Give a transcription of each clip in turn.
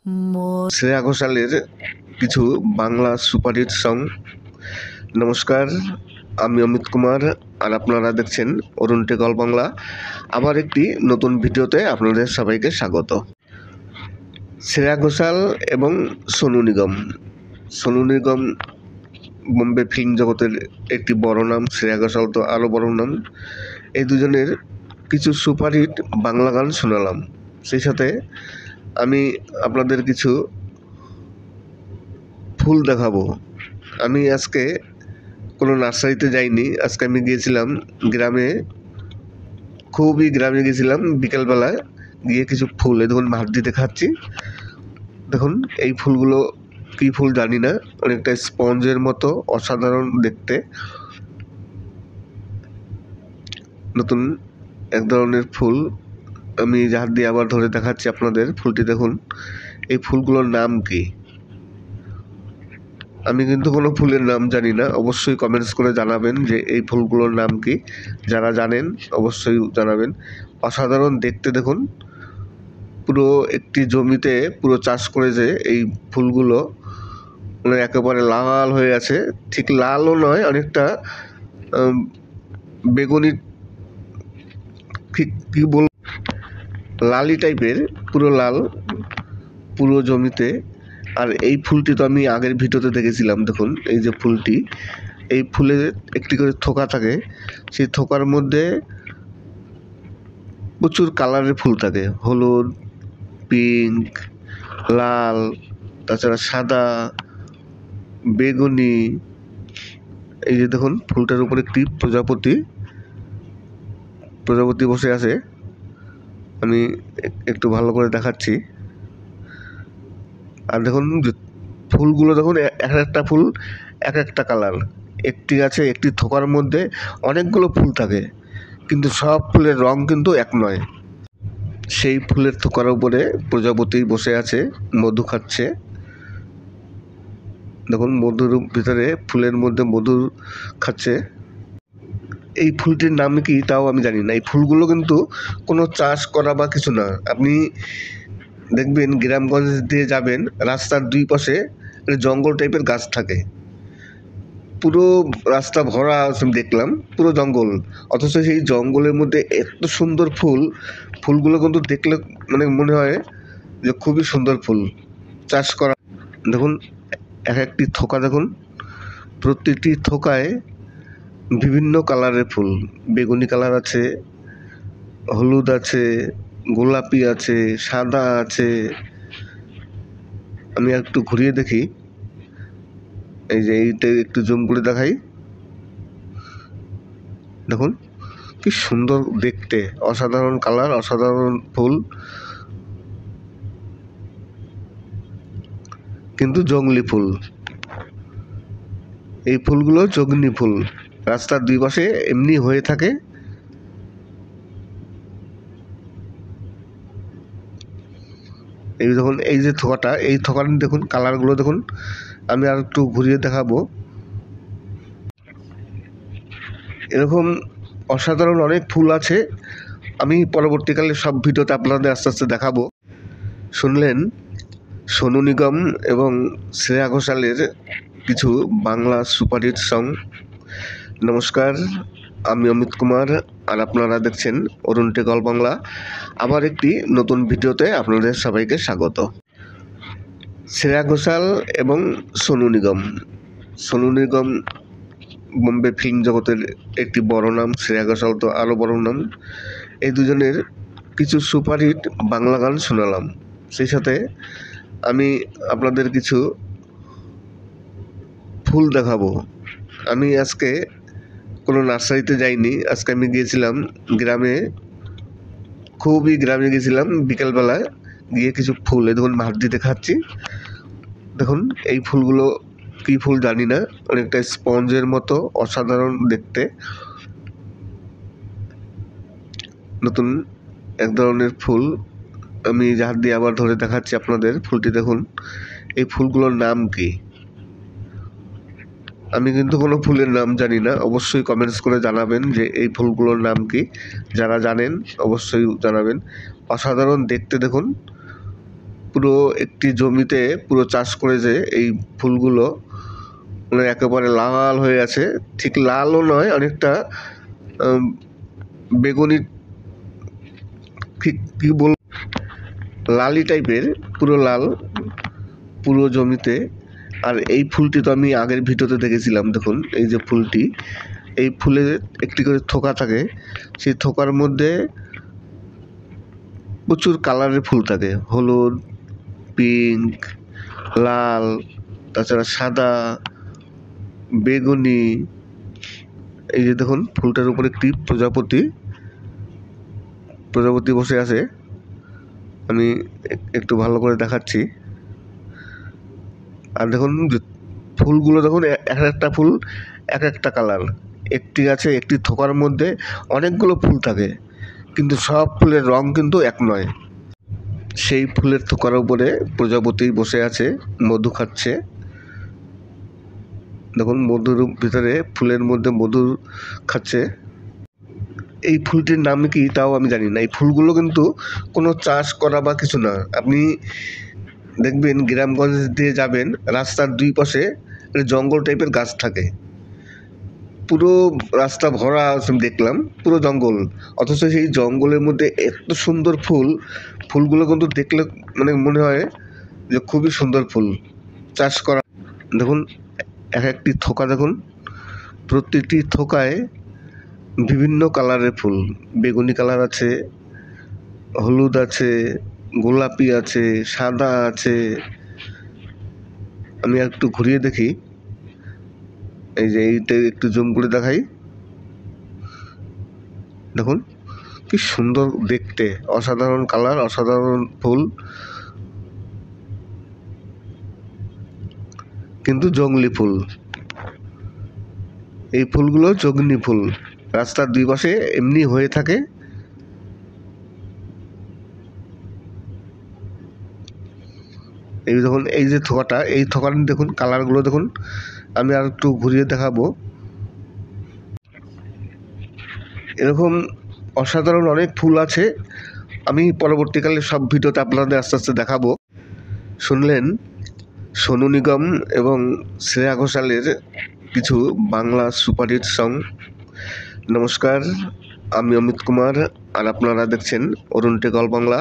শ্রেয়া ঘোষালের কিছু Bangla superhit song. নমস্কার, আমি অমিত কুমার আর আপনারা দেখছেন অরুণ টেক অল বাংলা। আবার একটি নতুন ভিডিওতে আপনাদের সবাইকে স্বাগত। শ্রেয়া ঘোষাল এবং সোনু নিগম বোম্বে ফিল্ম জগতের একটি বড় নাম, শ্রেয়া ঘোষাল তো আরও বড় নাম। এই দুজনের কিছু সুপারহিট বাংলা গান শোনালাম, সেই সাথে আমি আপনাদের কিছু ফুল দেখাবো। আমি আজকে কোনো নার্সারিতে যাইনি, আজকে আমি গিয়েছিলাম গ্রামে, খুবই গ্রামে গেছিলাম। বিকেলবেলায় গিয়ে কিছু ফুল, এই দেখুন ভাত দিতে খাচ্ছি। দেখুন এই ফুলগুলো কী ফুল জানি না, অনেকটা স্পঞ্জের মতো, অসাধারণ দেখতে। নতুন এক ধরনের ফুল, আমি হাত দিয়ে আবার ধরে দেখাচ্ছি আপনাদের। ফুলটি দেখুন, এই ফুলগুলোর নাম কি? আমি কিন্তু কোনো ফুলের নাম জানি না, অবশ্যই কমেন্টস করে জানাবেন যে এই ফুলগুলোর নাম কি। যারা জানেন অবশ্যই জানাবেন। অসাধারণ দেখতে দেখুন, পুরো একটি জমিতে পুরো চাষ করেছে এই ফুলগুলো, মানে একেবারে লাল হয়ে আছে। ঠিক লালও নয়, অনেকটা বেগুনি, কি বল, লালি টাইপের, পুরো লাল পুরো জমিতে। আর এই ফুলটি তো আমি আগের ভিডিওতে দেখেছিলাম। দেখুন এই যে ফুলটি, এই ফুলে একটি করে থোকা থাকে, সেই থোকার মধ্যে প্রচুর কালারের ফুল থাকে, হলুদ, পিঙ্ক, লাল, তাছাড়া সাদা, বেগুনি। এই যে দেখুন ফুলটার উপরে একটি প্রজাপতি বসে আছে। আমি একটু ভালো করে দেখাচ্ছি। আর দেখুন ফুলগুলো দেখুন, এক একটা ফুল এক একটা কালার। একটি গাছে একটি থোকার মধ্যে অনেকগুলো ফুল থাকে, কিন্তু সব ফুলের রং কিন্তু এক নয়। সেই ফুলের থোকার উপরে প্রজাপতি বসে আছে, মধু খাচ্ছে। দেখুন মধুর ভিতরে, ফুলের মধ্যে মধু খাচ্ছে। এই ফুলটির নাম কি তাও আমি জানি না। এই ফুলগুলো কিন্তু কোনো চাষ করা বা কিছু না। আপনি দেখবেন গ্রামগঞ্জ দিয়ে যাবেন, রাস্তার দুই পাশে জঙ্গল টাইপের গাছ থাকে, পুরো রাস্তা ভরা দেখলাম পুরো জঙ্গল, অথচ সেই জঙ্গলের মধ্যে এত সুন্দর ফুলগুলো কিন্তু দেখলে মানে মনে হয় যে খুবই সুন্দর ফুল চাষ করা। দেখুন এক একটি থোকা, দেখুন প্রতিটি থোকায় বিভিন্ন কালারের ফুল। বেগুনি কালার আছে, হলুদ আছে, গোলাপি আছে, সাদা আছে। আমি একটু ঘুরিয়ে দেখি, এই যে এইটা একটু জুম করে দেখাই। দেখুন কি সুন্দর দেখতে, অসাধারণ কালার, অসাধারণ ফুল, কিন্তু জংলি ফুল। এই ফুলগুলো জংলি ফুল, রাস্তার দুই পাশে এমনি হয়ে থাকে। এই দেখুন এই যে থোকাটা, এই থোকাটা দেখুন, কালারগুলো দেখুন। আমি আর একটু ঘুরিয়ে দেখাবো। এরকম অসাধারণ অনেক ফুল আছে, আমি পরবর্তীকালে সব ভিডিওতে আপনাদের আস্তে আস্তে দেখাবো। শুনলেন সোনু নিগম এবং শ্রেয়া ঘোষালের কিছু বাংলা সুপারহিট সং। নমস্কার, আমি অমিত কুমার আর আপনারা দেখছেন অরুণ টেক অল বাংলা। আবার একটি নতুন ভিডিওতে আপনাদের সবাইকে স্বাগত। শ্রেয়া ঘোষাল এবং সোনু নিগম বোম্বে ফিল্ম জগতের একটি বড় নাম, শ্রেয়া ঘোষাল তো আরও বড় নাম। এই দুজনের কিছু সুপারহিট বাংলা গান শোনালাম, সেই সাথে আমি আপনাদের কিছু ফুল দেখাবো। আমি আজকে কোনো নার্সারিতে যাইনি, আজকে আমি গিয়েছিলাম গ্রামে, খুবই গ্রামে গেছিলাম। বিকেলবেলায় গিয়ে কিছু ফুল, এই দেখুন ভাত দিতে খাচ্ছি। দেখুন এই ফুলগুলো কী ফুল জানি না, অনেকটা স্পঞ্জের মতো, অসাধারণ দেখতে। নতুন এক ধরনের ফুল, আমি হাত দিয়ে আবার ধরে দেখাচ্ছি আপনাদের। ফুলটি দেখুন, এই ফুলগুলোর নাম কি? আমি কিন্তু কোনো ফুলের নাম জানি না, অবশ্যই কমেন্টস করে জানাবেন যে এই ফুলগুলোর নাম কি। যারা জানেন অবশ্যই জানাবেন। অসাধারণ দেখতে দেখুন, পুরো একটি জমিতে পুরো চাষ করেছে এই ফুলগুলো, মানে একেবারে লাল হয়ে আছে। ঠিক লালও নয়, অনেকটা বেগুনি, ঠিক কি বল, লালি টাইপের, পুরো লাল পুরো জমিতে। আর এই ফুলটি তো আমি আগের ভিডিওতে দেখেছিলাম। দেখুন এই যে ফুলটি, এই ফুলের একটি করে থোকা থাকে, সেই থোকার মধ্যে প্রচুর কালারের ফুল থাকে, হলুদ, পিঙ্ক, লাল, তাছাড়া সাদা, বেগুনি। এই যে দেখুন ফুলটার উপর একটি প্রজাপতি বসে আছে। আমি একটু ভালো করে দেখাচ্ছি। আর দেখুন ফুলগুলো দেখুন, এক একটা ফুল এক একটা কালার। একটি গাছে একটি থোকার মধ্যে অনেকগুলো ফুল থাকে, কিন্তু সব ফুলের রং কিন্তু এক নয়। সেই ফুলের থোকার উপরে প্রজাপতি বসে আছে, মধু খাচ্ছে। দেখুন মধুর ভিতরে, ফুলের মধ্যে মধু খাচ্ছে। এই ফুলটির নাম কি তাও আমি জানি না। এই ফুলগুলো কিন্তু কোনো চাষ করা বা কিছু না। আপনি দেখবেন গ্রামগঞ্জ দিয়ে যাবেন, রাস্তার দুই পাশে জঙ্গল টাইপের গাছ থাকে, পুরো রাস্তা ভরা দেখলাম পুরো জঙ্গল, অথচ সেই জঙ্গলের মধ্যে এত সুন্দর ফুলগুলো কিন্তু দেখলে মানে মনে হয় যে খুবই সুন্দর ফুল চাষ করা। দেখুন এক একটি থোকা, দেখুন প্রত্যেকটি থোকায় বিভিন্ন কালারের ফুল, বেগুনি কালার আছে, হলুদ আছে, গোলাপি আছে, সাদা আছে। আমি একটু ঘুরিয়ে দেখি, এই যে এইটা একটু জুম করে দেখাই। দেখুন কি সুন্দর দেখতে, অসাধারণ কালার, অসাধারণ ফুল, কিন্তু জংলি ফুল। এই ফুলগুলো জংলি ফুল, রাস্তার দুই পাশে এমনি হয়ে থাকে। এই দেখুন এই যে থোকাটা, এই থোকার দেখুন কালারগুলো দেখুন। আমি আর একটু ঘুরিয়ে দেখাবো। এরকম অসাধারণ অনেক ফুল আছে, আমি পরবর্তীকালে সব ভিডিওতে আপনাদের আস্তে আস্তে দেখাবো। শুনলেন সোনু নিগম এবং শ্রেয়া ঘোষালের কিছু বাংলা সুপারহিট সং। নমস্কার, আমি অমিত কুমার, আর আপনারা দেখছেন অরুণ টেক অল বাংলা।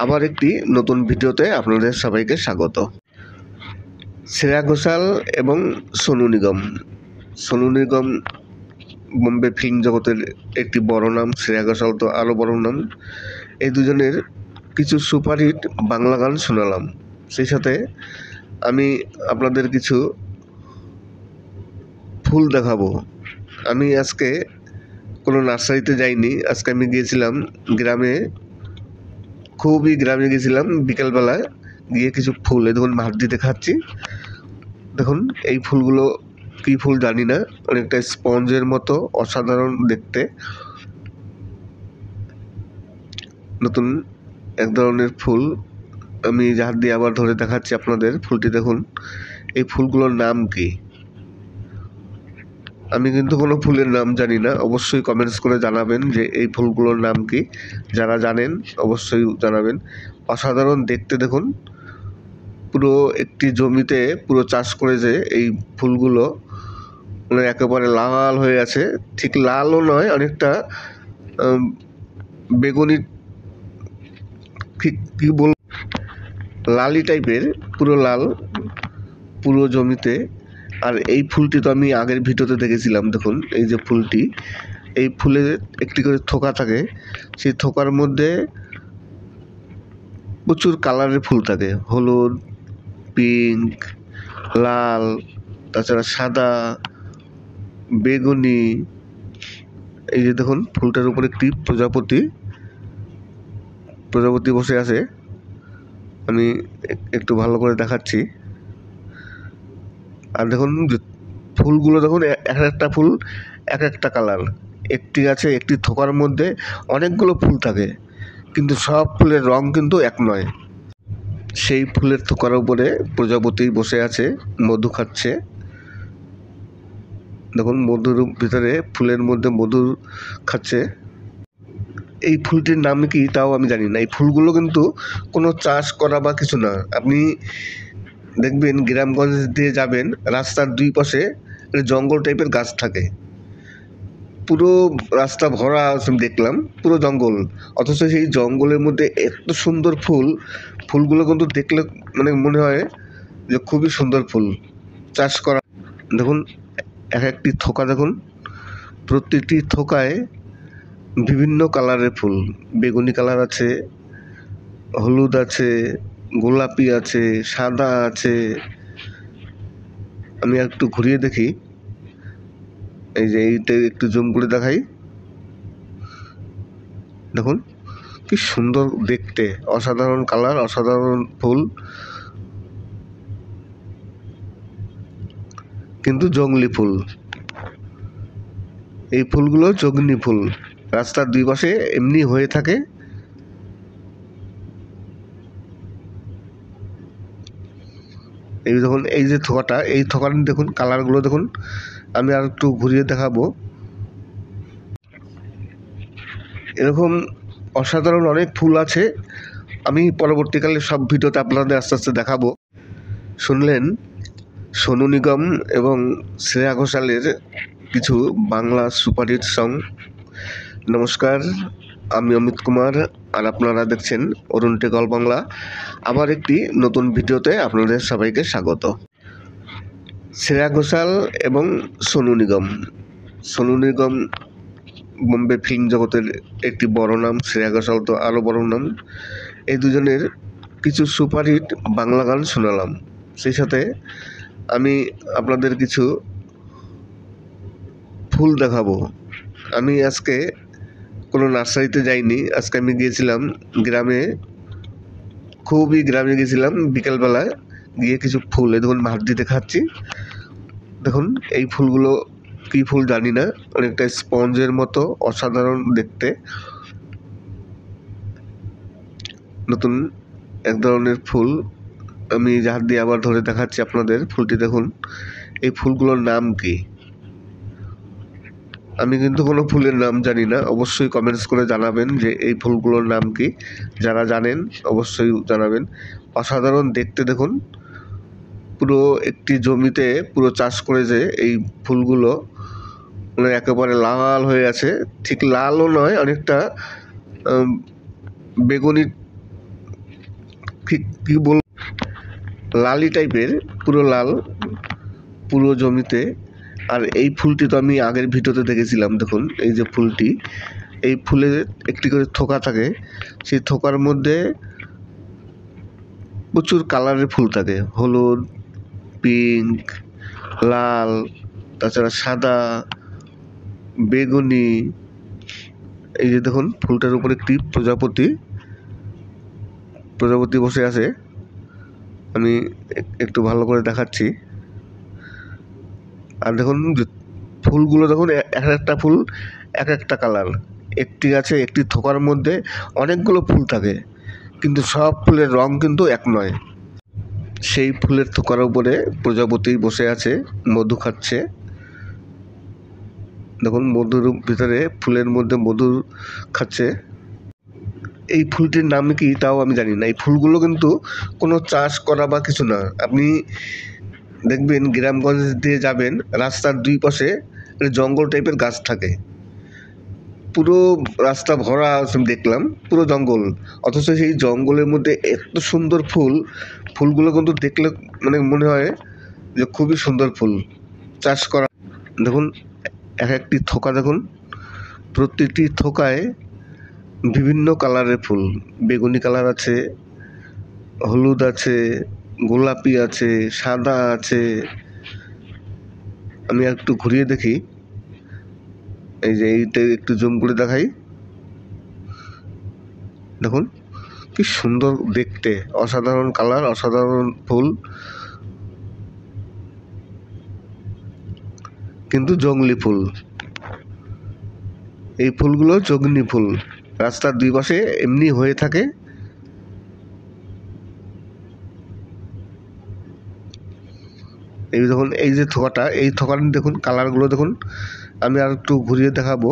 আবার একটি নতুন ভিডিওতে আপনাদের সবাইকে স্বাগত। শ্রেয়া ঘোষাল এবং সোনু নিগম বোম্বে ফিল্ম জগতের একটি বড় নাম, শ্রেয়া ঘোষাল তো আরও বড় নাম। এই দুজনের কিছু সুপারহিট বাংলা গান শোনালাম, সেই সাথে আমি আপনাদের কিছু ফুল দেখাবো। আমি আজকে কোনো নার্সারিতে যাইনি, আজকে আমি গিয়েছিলাম গ্রামে, খুবই গ্রামে গিয়েছিলাম। বিকেলবেলা গিয়ে কিছু ফুল, এই দেখুন হাত দিয়ে দেখাচ্ছি। দেখুন এই ফুলগুলো কী ফুল জানি না, অনেকটা স্পঞ্জের মতো, অসাধারণ দেখতে, নতুন এক ধরনের ফুল। আমি হাত দিয়ে আবার ধরে দেখাচ্ছি আপনাদের ফুলটি। দেখুন এই ফুলগুলোর নাম কি, আমি কিন্তু কোনো ফুলের নাম জানি না। অবশ্যই কমেন্টস করে জানাবেন যে এই ফুলগুলোর নাম কি, যারা জানেন অবশ্যই জানাবেন। অসাধারণ দেখতে, দেখুন পুরো একটি জমিতে পুরো চাষ করেছে এই ফুলগুলো, মানে একেবারে লাল হয়ে আছে। ঠিক লালও নয়, অনেকটা বেগুনি, ঠিক কী বল, লালি টাইপের, পুরো লাল পুরো জমিতে। আর এই ফুলটি তো আমি আগের ভিডিওতে দেখেছিলাম। দেখুন এই যে ফুলটি, এই ফুলের একটি করে থোকা থাকে, সেই থোকার মধ্যে প্রচুর কালারের ফুল থাকে, হলুদ, পিঙ্ক, লাল, তাছাড়া সাদা, বেগুনি। এই যে দেখুন ফুলটার উপর একটি প্রজাপতি বসে আছে। আমি একটু ভালো করে দেখাচ্ছি। আর দেখুন ফুলগুলো দেখুন, এক একটা ফুল এক একটা কালার। একটি গাছে একটি থোকার মধ্যে অনেকগুলো ফুল থাকে, কিন্তু সব ফুলের রং কিন্তু এক নয়। সেই ফুলের থোকার উপরে প্রজাপতি বসে আছে, মধু খাচ্ছে। দেখুন মধুর ভিতরে, ফুলের মধ্যে মধু খাচ্ছে। এই ফুলটির নাম কি তাও আমি জানি না। এই ফুলগুলো কিন্তু কোনো চাষ করা বা কিছু না। আপনি দেখবেন গ্রামগঞ্জ দিয়ে যাবেন, রাস্তার দুই পাশে জঙ্গল টাইপের গাছ থাকে, পুরো রাস্তা ভরা আমি দেখলাম পুরো জঙ্গল, অথচ সেই জঙ্গলের মধ্যে এত সুন্দর ফুলগুলো কিন্তু দেখলে মানে মনে হয় যে খুবই সুন্দর ফুল চাষ করা। দেখুন এক একটি থোকা, দেখুন প্রত্যেকটি থোকায় বিভিন্ন কালারের ফুল, বেগুনি কালার আছে, হলুদ আছে, গোলাপি আছে, সাদা আছে। আমি একটু ঘুরিয়ে দেখি, এই যে এইটা একটু জুম করে দেখাই, দেখুন কি সুন্দর দেখতে, অসাধারণ কালার, অসাধারণ ফুল, কিন্তু জংলি ফুল। এই ফুলগুলো জংলি ফুল, রাস্তার দুই পাশে এমনি হয়ে থাকে। এই দেখুন এই যে থোকাটা, এই থোকাটা দেখুন কালারগুলো দেখুন। আমি আর একটু ঘুরিয়ে দেখাবো। এরকম অসাধারণ অনেক ফুল আছে, আমি পরবর্তীকালে সব ভিডিওতে আপনাদের আস্তে আস্তে দেখাবো। শুনলেন সোনু নিগম এবং শ্রেয়া ঘোষালের কিছু বাংলা সুপারহিট সং। নমস্কার, আমি অমিত কুমার, আর আপনারা দেখছেন অরুণ টেক অল বাংলা। আবার একটি নতুন ভিডিওতে আপনাদের সবাইকে স্বাগত। শ্রেয়া ঘোষাল এবং সোনু নিগম। সোনু নিগম বোম্বে ফিল্ম জগতের একটি বড় নাম, শ্রেয়া ঘোষাল তো আরও বড় নাম। এই দুজনের কিছু সুপারহিট বাংলা গান শোনালাম, সেই সাথে আমি আপনাদের কিছু ফুল দেখাবো। আমি আজকে কোনো নার্সারিতে যাইনি, আজকে আমি গিয়েছিলাম গ্রামে, খুবই গ্রামে গেছিলাম বিকেলবেলায়, গিয়ে কিছু ফুল এই দেখুন হাত দিয়ে দেখাচ্ছি। দেখুন এই ফুলগুলো কী ফুল জানি না, অনেকটা স্পঞ্জের মতো, অসাধারণ দেখতে, নতুন এক ধরনের ফুল। আমি হাত দিয়ে আবার ধরে দেখাচ্ছি আপনাদের ফুলটি, দেখুন এই ফুলগুলোর নাম কি। আমি কিন্তু কোনো ফুলের নাম জানি না, অবশ্যই কমেন্টস করে জানাবেন যে এই ফুলগুলোর নাম কি, যারা জানেন অবশ্যই জানাবেন। অসাধারণ দেখতে, দেখুন পুরো একটি জমিতে পুরো চাষ করেছে এই ফুলগুলো, মানে একেবারে লাল হয়ে আছে, ঠিক লালও নয়, অনেকটা বেগুনি, কি বল, লালি টাইপের, পুরো লাল পুরো জমিতে। আর এই ফুলটি তো আমি আগের ভিডিওতে দেখেছিলাম, দেখুন এই যে ফুলটি, এই ফুলের একটি করে থোকা থাকে, সেই থোকার মধ্যে প্রচুর কালারের ফুল থাকে, হলুদ, পিঙ্ক, লাল, তাছাড়া সাদা, বেগুনি। এই যে দেখুন ফুলটার উপর একটি প্রজাপতি বসে আছে, আমি একটু ভালো করে দেখাচ্ছি। আর দেখুন ফুলগুলো দেখুন, এক একটা ফুল এক একটা কালার, একটি আছে একটি থোকার মধ্যে অনেকগুলো ফুল থাকে, কিন্তু সব ফুলের রং কিন্তু এক নয়। সেই ফুলের থোকার উপরে প্রজাপতি বসে আছে, মধু খাচ্ছে। দেখুন মধুর ভিতরে, ফুলের মধ্যে মধু খাচ্ছে। এই ফুলটির নাম কি তাও আমি জানি না। এই ফুলগুলো কিন্তু কোনো চাষ করা বা কিছু না। আপনি দেখবেন গ্রামগঞ্জ দিয়ে যাবেন, রাস্তার দুই পাশে জঙ্গল টাইপের গাছ থাকে, পুরো রাস্তা ভরা আমি দেখলাম পুরো জঙ্গল, অথচ সেই জঙ্গলের মধ্যে এত সুন্দর ফুলগুলো কিন্তু দেখলে মানে মনে হয় যে খুবই সুন্দর ফুল চাষ করা। দেখুন এক একটি থোকা, দেখুন প্রত্যেকটি থোকায় বিভিন্ন কালারের ফুল, বেগুনি কালার আছে, হলুদ আছে, গোলাপি আছে, সাদা আছে। আমি একটু ঘুরিয়ে দেখি, এই যে এইটা একটু জুম করে দেখাই, দেখুন কি সুন্দর দেখতে, অসাধারণ কালার, অসাধারণ ফুল, কিন্তু জংলি ফুল। এই ফুলগুলো জংলি ফুল, রাস্তার দুই পাশে এমনি হয়ে থাকে। এই দেখুন এই যে থোকাটা, এই থোকাটা দেখুন কালারগুলো দেখুন। আমি আর একটু ঘুরিয়ে দেখাবো।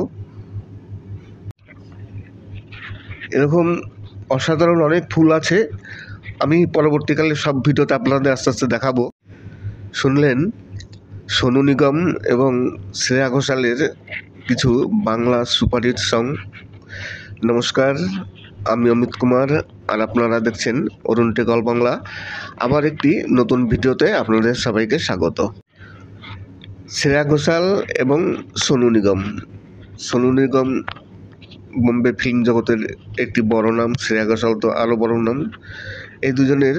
এরকম অসাধারণ অনেক ফুল আছে। আমি পরবর্তীকালে সব ভিডিওতে আপনাদের আস্তে আস্তে দেখাবো। শুনলেন সোনু নিগম এবং শ্রেয়া ঘোষালের কিছু বাংলা সুপারহিট সং। নমস্কার, আমি অমিত কুমার, আর আপনারা দেখছেন অরুণ টেক অল বাংলা। আবার একটি নতুন ভিডিওতে আপনাদের সবাইকে স্বাগত। শ্রেয়া ঘোষাল এবং সোনু নিগম। সোনু নিগম বোম্বে ফিল্ম জগতের একটি বড় নাম, শ্রেয়া ঘোষাল তো আরও বড় নাম। এই দুজনের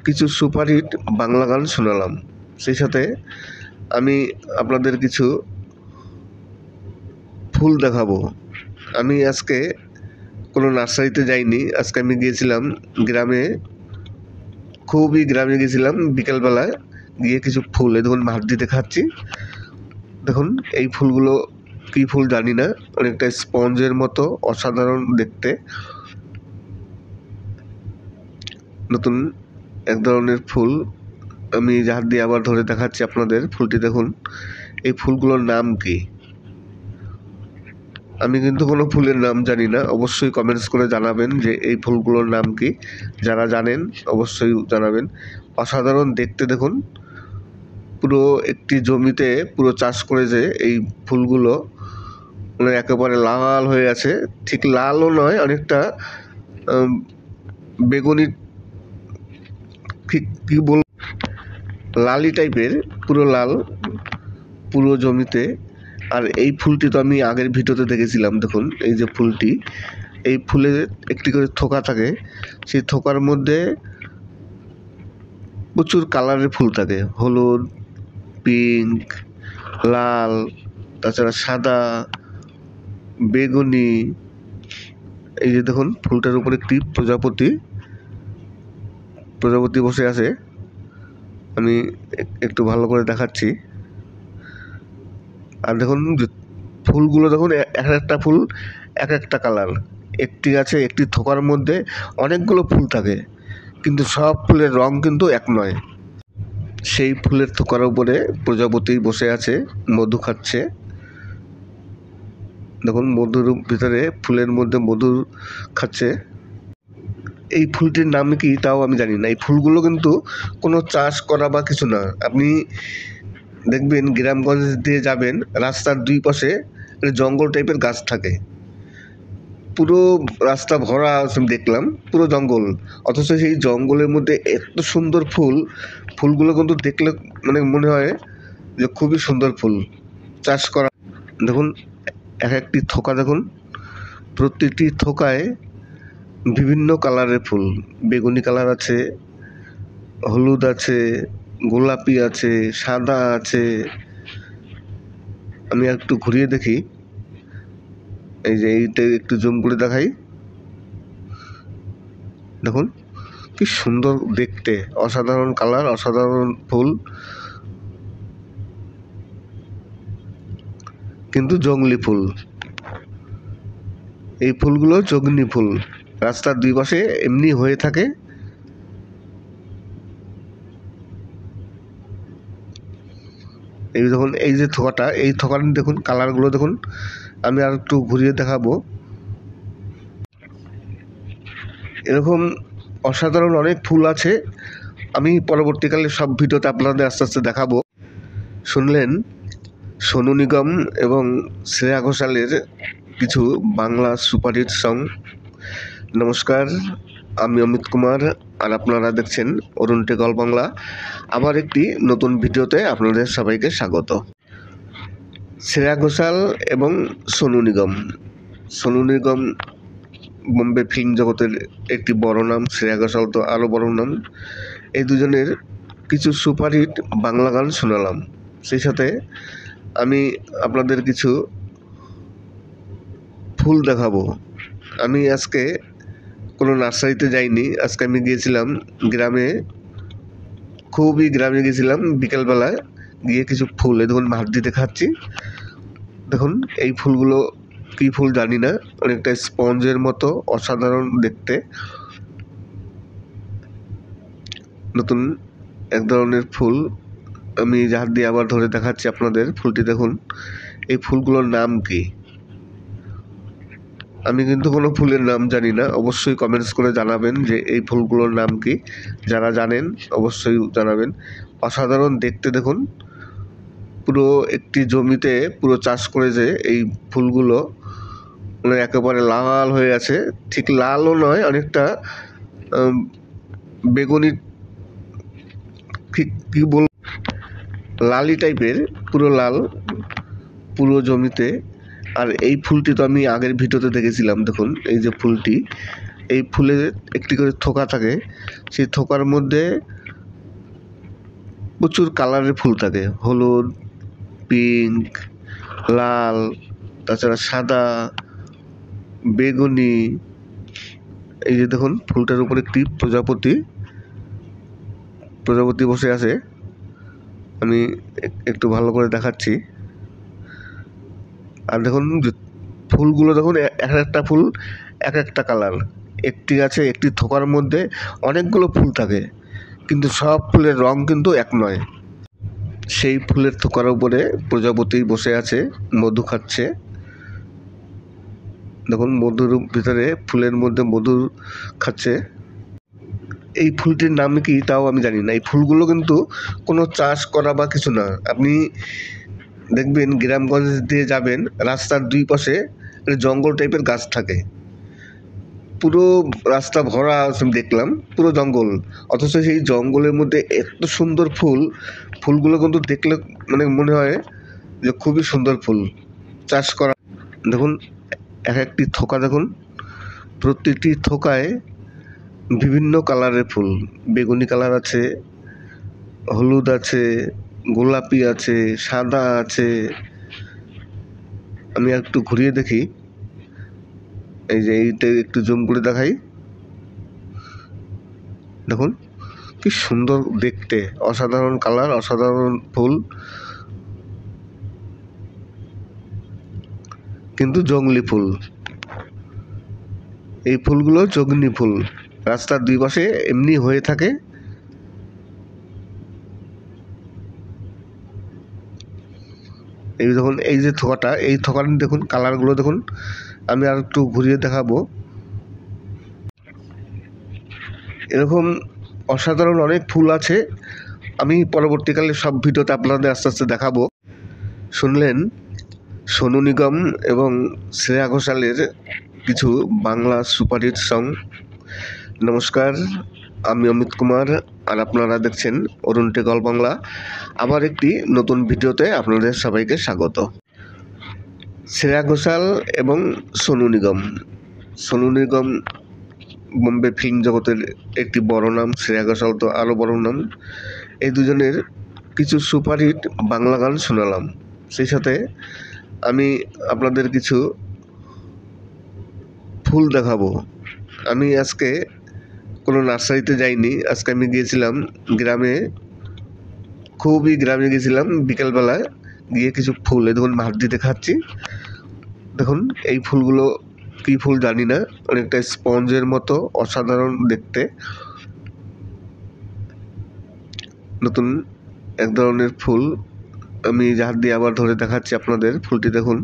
কিছু সুপারহিট বাংলা গান শোনালাম, সেই সাথে আমি আপনাদের কিছু ফুল দেখাবো। আমি আজকে কোনো নার্সারিতে যাইনি, আজকে আমি গিয়েছিলাম গ্রামে, খুবই গ্রামে গেছিলাম। বিকেলবেলায় গিয়ে কিছু ফুল, এই দেখুন ভাত দিতে খাচ্ছি। দেখুন এই ফুলগুলো কী ফুল জানি না, অনেকটা স্পঞ্জের মতো, অসাধারণ দেখতে। নতুন এক ধরনের ফুল, আমি হাত দিয়ে আবার ধরে দেখাচ্ছি আপনাদের। ফুলটি দেখুন, এই ফুলগুলোর নাম কি? আমি কিন্তু কোনো ফুলের নাম জানি না, অবশ্যই কমেন্টস করে জানাবেন যে এই ফুলগুলোর নাম কি। যারা জানেন অবশ্যই জানাবেন। অসাধারণ দেখতে দেখুন, পুরো একটি জমিতে পুরো চাষ করেছে এই ফুলগুলো, মানে একেবারে লাল হয়ে আছে। ঠিক লালও নয়, অনেকটা বেগুনি, ঠিক কী বল, লালি টাইপের, পুরো লাল পুরো জমিতে। আর এই ফুলটি তো আমি আগের ভিডিওতে দেখেছিলাম। দেখুন এই যে ফুলটি, এই ফুলের একটি করে থোকা থাকে, সেই থোকার মধ্যে প্রচুর কালারের ফুল থাকে, হলুদ, পিঙ্ক, লাল, তাছাড়া সাদা, বেগুনি। এই যে দেখুন ফুলটার উপর একটি প্রজাপতি বসে আছে। আমি একটু ভালো করে দেখাচ্ছি। আর দেখুন ফুলগুলো দেখুন, এক একটা ফুল এক একটা কালার। একটি গাছে একটি থোকার মধ্যে অনেকগুলো ফুল থাকে, কিন্তু সব ফুলের রং কিন্তু এক নয়। সেই ফুলের থোকার উপরে প্রজাপতি বসে আছে, মধু খাচ্ছে। দেখুন মধুর ভিতরে, ফুলের মধ্যে মধু খাচ্ছে। এই ফুলটির নাম কি তাও আমি জানি না। এই ফুলগুলো কিন্তু কোনো চাষ করা বা কিছু না। আপনি দেখবেন গ্রামগঞ্জ দিয়ে যাবেন, রাস্তার দুই পাশে জঙ্গল টাইপের গাছ থাকে, পুরো রাস্তা ভরা দেখলাম পুরো জঙ্গল, অথচ সেই জঙ্গলের মধ্যে এত সুন্দর ফুলগুলো কিন্তু দেখলে মানে মনে হয় যে খুবই সুন্দর ফুল চাষ করা। দেখুন এক একটি থোকা, দেখুন প্রত্যেকটি থোকায় বিভিন্ন কালারের ফুল। বেগুনি কালার আছে, হলুদ আছে, গোলাপি আছে, সাদা আছে। আমি একটু ঘুরিয়ে দেখি, এই যে এইটা একটু জুম করে দেখাই। দেখুন কি সুন্দর দেখতে, অসাধারণ কালার, অসাধারণ ফুল, কিন্তু জংলি ফুল। এই ফুলগুলো জংলি ফুল, রাস্তার দুই পাশে এমনি হয়ে থাকে। এই দেখুন এই যে থোকাটা, এই থোকার দেখুন কালারগুলো দেখুন। আমি আর একটু ঘুরিয়ে দেখাবো। এরকম অসাধারণ অনেক ফুল আছে। আমি পরবর্তীকালে সব ভিডিওতে আপনাদের আস্তে আস্তে দেখাবো। শুনলেন সোনু নিগম এবং শ্রেয়া ঘোষালের কিছু বাংলা সুপারহিট সং। নমস্কার, আমি অমিত কুমার, আর আপনারা দেখছেন অরুণ টেক অল বাংলা। আবার একটি নতুন ভিডিওতে আপনাদের সবাইকে স্বাগত। শ্রেয়া ঘোষাল এবং সোনু নিগম। সোনু নিগম বোম্বে ফিল্ম জগতের একটি বড় নাম, শ্রেয়া ঘোষাল তো আরও বড় নাম। এই দুজনের কিছু সুপারহিট বাংলা গান শোনালাম, সেই সাথে আমি আপনাদের কিছু ফুল দেখাবো। আমি আজকে কোনো নার্সারিতে যাইনি, আজকে আমি গিয়েছিলাম গ্রামে, খুবই গ্রামে গেছিলাম। বিকেলবেলায় গিয়ে কিছু ফুল, এই দেখুন ভাত দিতে খাচ্ছি। দেখুন এই ফুলগুলো কী ফুল জানি না, অনেকটা স্পঞ্জের মতো, অসাধারণ দেখতে। নতুন এক ধরনের ফুল, আমি হাত দিয়ে আবার ধরে দেখাচ্ছি আপনাদের। ফুলটি দেখুন, এই ফুলগুলোর নাম কি? আমি কিন্তু কোনো ফুলের নাম জানি না, অবশ্যই কমেন্টস করে জানাবেন যে এই ফুলগুলোর নাম কি। যারা জানেন অবশ্যই জানাবেন। অসাধারণ দেখতে, দেখুন পুরো একটি জমিতে পুরো চাষ করেছে এই ফুলগুলো, মানে একেবারে লাল হয়ে আছে। ঠিক লালও নয়, অনেকটা বেগুনি, ঠিক কী বল, লালি টাইপের, পুরো লাল পুরো জমিতে। আর এই ফুলটি তো আমি আগের ভিডিওতে দেখেছিলাম। দেখুন এই যে ফুলটি, এই ফুলে একটি করে থোকা থাকে, সেই থোকার মধ্যে প্রচুর কালারের ফুল থাকে, হলুদ, পিঙ্ক, লাল, তাছাড়া সাদা, বেগুনি। এই যে দেখুন ফুলটার উপর একটি প্রজাপতি বসে আছে। আমি একটু ভালো করে দেখাচ্ছি। আর দেখুন ফুলগুলো দেখুন, এক একটা ফুল এক একটা কালার। একটি গাছে একটি থোকার মধ্যে অনেকগুলো ফুল থাকে, কিন্তু সব ফুলের রং কিন্তু এক নয়। সেই ফুলের থোকার উপরে প্রজাপতি বসে আছে, মধু খাচ্ছে। দেখুন মধুর ভিতরে, ফুলের মধ্যে মধু খাচ্ছে। এই ফুলটির নাম কি তাও আমি জানি না। এই ফুলগুলো কিন্তু কোনো চাষ করা বা কিছু না। আপনি দেখবেন গ্রামগঞ্জ দিয়ে যাবেন, রাস্তার দুই পাশে জঙ্গল টাইপের গাছ থাকে, পুরো রাস্তা ভরা দেখলাম পুরো জঙ্গল, অথচ সেই জঙ্গলের মধ্যে এত সুন্দর ফুলগুলো কিন্তু দেখলে মানে মনে হয় যে খুবই সুন্দর ফুল চাষ করা। দেখুন এক একটি থোকা, দেখুন প্রতিটি থোকায় বিভিন্ন কালারের ফুল, বেগুনি কালার আছে, হলুদ আছে, গোলাপি আছে, সাদা আছে। আমি একটু ঘুরিয়ে দেখি, এই যে এইটা একটু জুম করে দেখাই। দেখুন কি সুন্দর দেখতে, অসাধারণ কালার, অসাধারণ ফুল, কিন্তু জংলি ফুল। এই ফুলগুলো জংলি ফুল, রাস্তার দুই পাশে এমনি হয়ে থাকে। এই দেখুন এই যে থোকাটা, এই থোকাটা দেখুন কালারগুলো দেখুন। আমি আর একটু ঘুরিয়ে দেখাবো। এরকম অসাধারণ অনেক ফুল আছে, আমি পরবর্তীকালে সব ভিডিওতে আপনাদের আস্তে আস্তে দেখাবো। শুনলেন সোনু নিগম এবং শ্রেয়া ঘোষালের কিছু বাংলা সুপারহিট সং। নমস্কার, আমি অমিত কুমার, আর আপনারা দেখছেন অরুণ টেক অল বাংলা। আবার একটি নতুন ভিডিওতে আপনাদের সবাইকে স্বাগত। শ্রেয়া ঘোষাল এবং সোনু নিগম বোম্বে ফিল্ম জগতের একটি বড় নাম, শ্রেয়া ঘোষাল তো আরও বড় নাম। এই দুজনের কিছু সুপারহিট বাংলা গান শোনালাম, সেই সাথে আমি আপনাদের কিছু ফুল দেখাবো। আমি আজকে কোনো নার্সারিতে যাইনি, আজকে আমি গিয়েছিলাম গ্রামে, খুবই গ্রামে গেছিলাম। বিকেলবেলায় গিয়ে কিছু ফুল, এই দেখুন ভাত দিতে খাচ্ছি। দেখুন এই ফুলগুলো কী ফুল জানি না, অনেকটা স্পঞ্জের মতো, অসাধারণ দেখতে। নতুন এক ধরনের ফুল, আমি হাত দিয়ে আবার ধরে দেখাচ্ছি আপনাদের। ফুলটি দেখুন